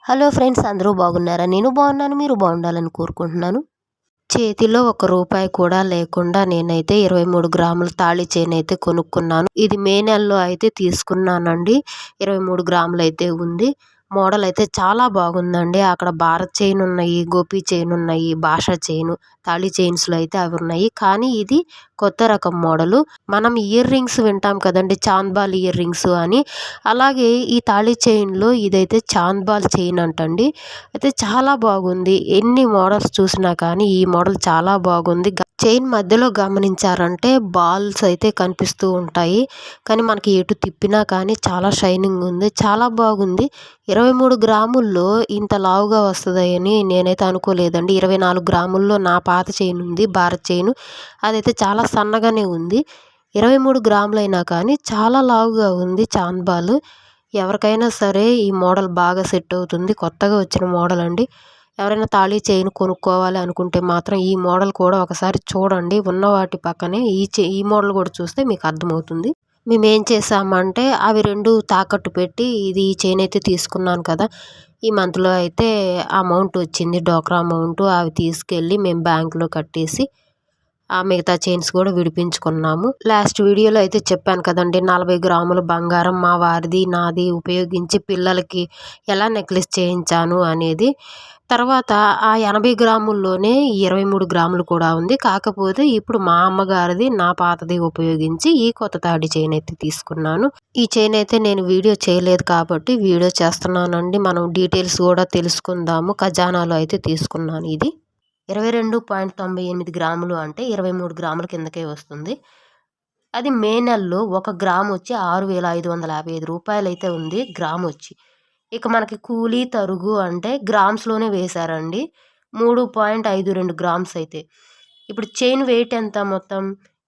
Hello friends, అందరూ బాగున్నారా? నేను బాగున్నాను. మీరు బాగుండాలని కోరుకుంటున్నాను. చేతిలో ఒక రూపాయి కూడా లేకుండా నేనైతే 23 గ్రాముల తాళి చైన్ అయితే కొనుక్కున్నాను. ఇది మే నెలలో అయితే తీసుకున్నానండి. 23 గ్రాములు అయితే ఉంది. మోడల్ అయితే చాలా బాగుందండి. అక్కడ భారత్ చైన్ ఉన్నాయి, గోపి చైన్ ఉన్నాయి, భాష చైన్, తాళి చైన్స్లో అయితే అవి ఉన్నాయి. కానీ ఇది కొత్త రకం మోడలు. మనం ఇయర్ రింగ్స్ వింటాం కదండి, చాంద్బాల్ ఇయర్ రింగ్స్ అని. అలాగే ఈ తాళి చైన్లో ఇదైతే చాంద్బాల్ చైన్ అంటండి. అయితే చాలా బాగుంది. ఎన్ని మోడల్స్ చూసినా కానీ ఈ మోడల్ చాలా బాగుంది. చైన్ మధ్యలో గమనించారంటే బాల్స్ అయితే కనిపిస్తూ ఉంటాయి. కానీ మనకి ఎటు తిప్పినా కానీ చాలా షైనింగ్ ఉంది, చాలా బాగుంది. 23 గ్రాముల్లో ఇంత లావుగా వస్తుందని నేనైతే అనుకోలేదండి. 24 గ్రాముల్లో నా పాత చైన్ ఉంది, భారత్ చైన్. అదైతే చాలా సన్నగానే ఉంది. 23 గ్రాములైనా కానీ చాలా లావుగా ఉంది చాంద్బాల్. ఎవరికైనా సరే ఈ మోడల్ బాగా సెట్ అవుతుంది. కొత్తగా వచ్చిన మోడల్ అండి. ఎవరైనా తాళి చైన్ కొనుక్కోవాలి అనుకుంటే మాత్రం ఈ మోడల్ కూడా ఒకసారి చూడండి. ఉన్న వాటి పక్కనే ఈ మోడల్ కూడా చూస్తే మీకు అర్థమవుతుంది. మేమేం చేసామంటే అవి 2 తాకట్టు పెట్టి ఈ చైన్ అయితే తీసుకున్నాను కదా, ఈ మంత్లో అయితే అమౌంట్ వచ్చింది, డోక్రా అమౌంట్. అవి తీసుకెళ్ళి మేము బ్యాంకులో కట్టేసి ఆ మిగతా చైన్స్ కూడా విడిపించుకున్నాము. లాస్ట్ వీడియోలో అయితే చెప్పాను కదండి, 40 గ్రాముల బంగారం మా వారిది నాది ఉపయోగించి పిల్లలకి ఎలా నెక్లెస్ చేయించాను అనేది. తర్వాత ఆ 80 గ్రాముల్లోనే 23 గ్రాములు కూడా ఉంది. కాకపోతే ఇప్పుడు మా అమ్మగారిది నా పాతది ఉపయోగించి ఈ కొత్త తాడి చైన్ అయితే తీసుకున్నాను. ఈ చైన్ అయితే నేను వీడియో చేయలేదు కాబట్టి వీడియో చేస్తున్నానండి. మనం డీటెయిల్స్ కూడా తెలుసుకుందాము. ఖజానాలో అయితే తీసుకున్నాను ఇది. 22.98 గ్రాములు అంటే 23 గ్రాముల కిందకే వస్తుంది. అది మే నెలలో 1 గ్రామ్ వచ్చి 6,555 రూపాయలు అయితే ఉంది గ్రామ్ వచ్చి. ఇక మనకి కూలీ తరుగు అంటే గ్రామ్స్లోనే వేశారండి. 3.52 గ్రామ్స్ అయితే. ఇప్పుడు చైన్ వెయిట్ ఎంత మొత్తం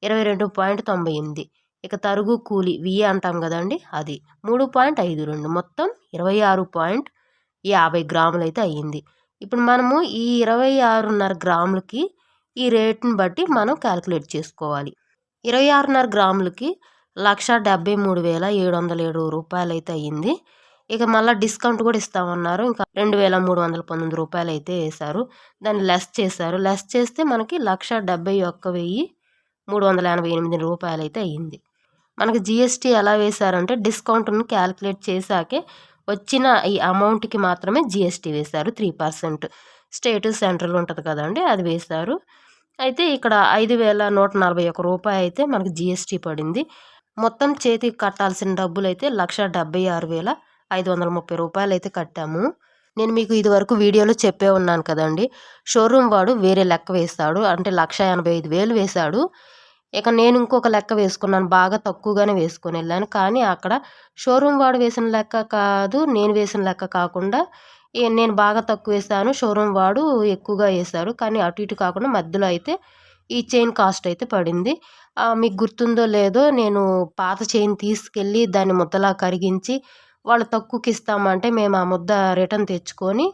22.98. ఇక తరుగు కూలీ విఏ అంటాం కదండి, అది 3.52, మొత్తం 26.50 గ్రాములు అయితే అయ్యింది. ఇప్పుడు మనము ఈ 26.5 గ్రాములకి ఈ రేటుని బట్టి మనం క్యాలిక్యులేట్ చేసుకోవాలి. 26.5 గ్రాములకి 1,73,707 రూపాయలు అయితే అయ్యింది. ఇక మళ్ళీ డిస్కౌంట్ కూడా ఇస్తామన్నారు. ఇంకా 2,319 రూపాయలు అయితే వేశారు. దాన్ని లెస్ చేశారు. లెస్ చేస్తే మనకి 1,71,388 రూపాయలు అయితే అయ్యింది. మనకి జిఎస్టీ ఎలా వేశారంటే డిస్కౌంట్ని క్యాలిక్యులేట్ చేశాకే వచ్చిన ఈ అమౌంట్కి మాత్రమే జిఎస్టీ వేశారు. 3% స్టేట్ సెంట్రల్ ఉంటుంది కదండి, అది వేశారు. అయితే ఇక్కడ 5,141 రూపాయలు అయితే మనకి జిఎస్టీ పడింది. మొత్తం చేతికి కట్టాల్సిన డబ్బులు అయితే 1,76,530 రూపాయలు అయితే కట్టాము. నేను మీకు ఇదివరకు వీడియోలో చెప్పే ఉన్నాను కదండి, షోరూమ్ వాడు వేరే లెక్క వేస్తాడు, అంటే 1,85,000 వేశాడు. ఇక నేను ఇంకొక లెక్క వేసుకున్నాను, బాగా తక్కువగానే వేసుకొని వెళ్ళాను. కానీ అక్కడ షోరూమ్ వాడు వేసిన లెక్క కాదు, నేను వేసిన లెక్క కాకుండా నేను బాగా తక్కువ వేసాను, షోరూమ్ వాడు ఎక్కువగా వేశాడు. కానీ అటు ఇటు కాకుండా మధ్యలో అయితే ఈ చైన్ కాస్ట్ అయితే పడింది. మీకు గుర్తుందో లేదో, నేను పాత చైన్ తీసుకెళ్ళి దాన్ని ముద్దలా కరిగించి వాళ్ళు తక్కువకి ఇస్తామంటే మేము ఆ ముద్ద రిటర్న్ తెచ్చుకొని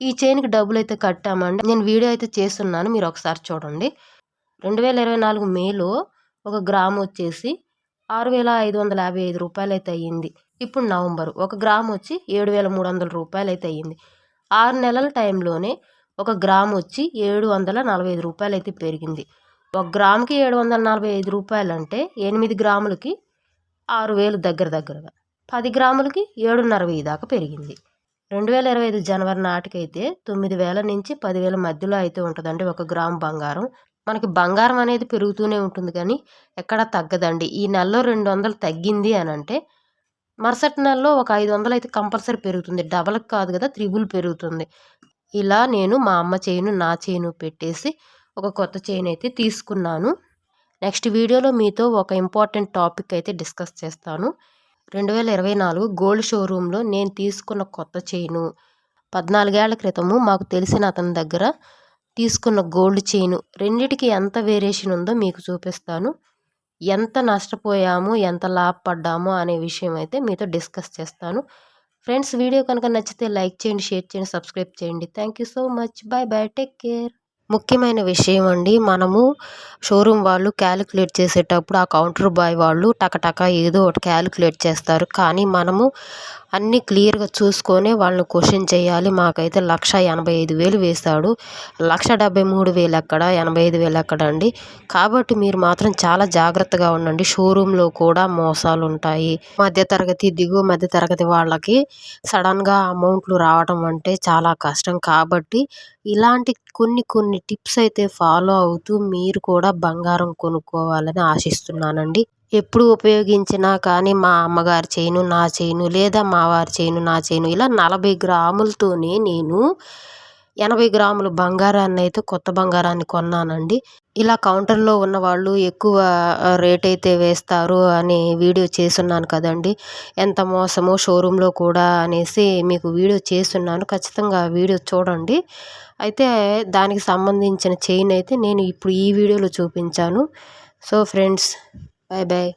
ఈ చైన్కి డబ్బులు అయితే కట్టామండి. నేను వీడియో అయితే చేస్తున్నాను, మీరు ఒకసారి చూడండి. 2024 మేలో 1 గ్రాము వచ్చేసి 6,555 రూపాయలు అయితే అయ్యింది. ఇప్పుడు నవంబర్ 1 గ్రాము వచ్చి 7,300 రూపాయలు అయితే అయ్యింది. 6 నెలల టైంలోనే 1 గ్రాము వచ్చి 745 రూపాయలు అయితే పెరిగింది. 1 గ్రాముకి 745 రూపాయలు అంటే 8 గ్రాములకి 6,000 దగ్గరగా, 10 గ్రాములకి 7,500 దాకా పెరిగింది. 2025 జనవరి నాటికైతే 9,000 నుంచి 10,000 మధ్యలో అయితే ఉంటుందండి 1 గ్రాము బంగారం. మనకి బంగారం అనేది పెరుగుతూనే ఉంటుంది కానీ ఎక్కడా తగ్గదండి. ఈ నెలలో 200 తగ్గింది అని అంటే మరుసటి నెలలో ఒక 500 అయితే కంపల్సరీ పెరుగుతుంది. డబల్ కాదు కదా, త్రిబుల్ పెరుగుతుంది. ఇలా నేను మా అమ్మ చైను నా చైను పెట్టేసి ఒక కొత్త చైన్ అయితే తీసుకున్నాను. నెక్స్ట్ వీడియోలో మీతో ఒక ఇంపార్టెంట్ టాపిక్ అయితే డిస్కస్ చేస్తాను. 2024 గోల్డ్ షోరూంలో నేను తీసుకున్న కొత్త చైను, 14 ఏళ్ల క్రితము మాకు తెలిసిన అతని దగ్గర తీసుకున్న గోల్డ్ చైను, రెండిటికి ఎంత వేరియేషన్ ఉందో మీకు చూపిస్తాను. ఎంత నష్టపోయాము, ఎంత లాభపడ్డాము అనే విషయం అయితే మీతో డిస్కస్ చేస్తాను. ఫ్రెండ్స్, వీడియో కనుక నచ్చితే లైక్ చేయండి, షేర్ చేయండి, సబ్స్క్రైబ్ చేయండి. Thank you so much. Bye bye, take care. ముఖ్యమైన విషయం అండి, మనము షోరూమ్ వాళ్ళు క్యాలిక్యులేట్ చేసేటప్పుడు ఆ కౌంటర్ బాయ్ వాళ్ళు టకటక ఏదో ఒకటి క్యాలిక్యులేట్ చేస్తారు. కానీ మనము అన్నీ క్లియర్‌గా చూసుకొనే వాళ్ళని క్వెషన్ చేయాలి. మాకైతే 1,85,000 వేశాడు. 1,73,000 ఎక్కడ, 85,000 ఎక్కడండి. కాబట్టి మీరు మాత్రం చాలా జాగ్రత్తగా ఉండండి. షోరూమ్‌లో కూడా మోసాలుంటాయి. మధ్యతరగతి, దిగువ మధ్యతరగతి వాళ్ళకి సడన్‌గా అమౌంట్లు రావడం అంటే చాలా కష్టం. కాబట్టి ఇలాంటి కొన్ని టిప్స్ అయితే ఫాలో అవుతూ మీరు కూడా బంగారం కొనుక్కోవాలని ఆశిస్తున్నానండి. ఎప్పుడు ఉపయోగించినా కానీ మా అమ్మగారి చైను, నా చైను, లేదా మా వారి చైను, నా చైను ఇలా 40 గ్రాములతోనే నేను 80 గ్రాముల బంగారాన్నయితే కొత్త బంగారాన్ని కొన్నానండి. ఇలా కౌంటర్‌లో ఉన్నవాళ్ళు ఎక్కువ రేట్ అయితే వేస్తారు అని వీడియో చేసున్నాను కదండీ! ఎంత మోసమో షోరూమ్‌లో కూడా అనేసి మీకు వీడియో చేసున్నాను. ఖచ్చితంగా ఆ వీడియో చూడండి. అయితే దానికి సంబంధించిన చైన్ అయితే నేను ఇప్పుడు ఈ వీడియోలో చూపించాను. So friends, bye bye.